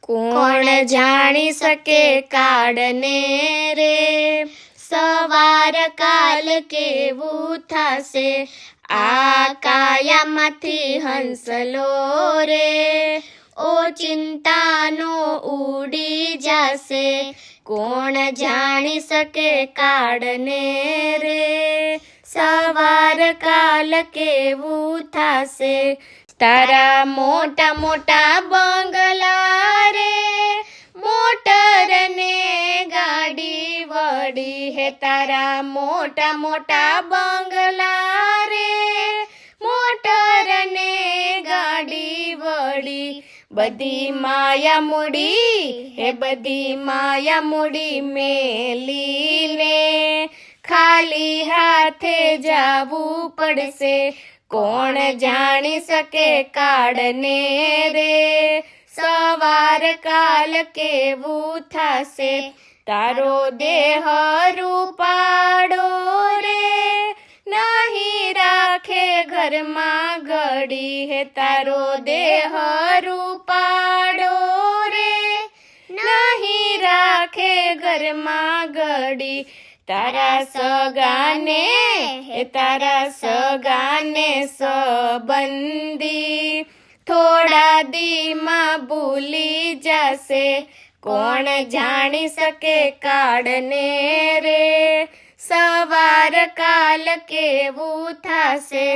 કોણ જાણી શકે કાળને રે, સવાર કાલ કેવું થશે, આ કાયામાંથી હંસલો રે, ચિંતાનો ઉડી જશે, કોણ જાણી શકે કાળને રે, સવાર કાલ કેવું થશે, તારા મોટા મોટા બંગલા રે, મોટર ને ગાડી વડી હે, તારા મોટા મોટા બંગલા રે, મોટર ને ગાડી વડી, બધી માયા મૂડી હે, બધી માયા મૂડી મેલીને ખાલી હાથે જાવું પડશે, કોણ જાણી શકે કાળને રે, સવાર કાલ કેવું થશે, તારો દેહ રૂપાળો રે, નહીં રાખે ઘરમાં ઘડી હે, તારો દેહ રૂપાળો રે, નહીં રાખે ઘરમાં ઘડી, તારા સગાને હે, તારા સગાને સંબંધી થોડા દીમાં ભૂલી જશે, કોણ જાણી શકે કાળને રે, સવાર કાલ કેવું થશે.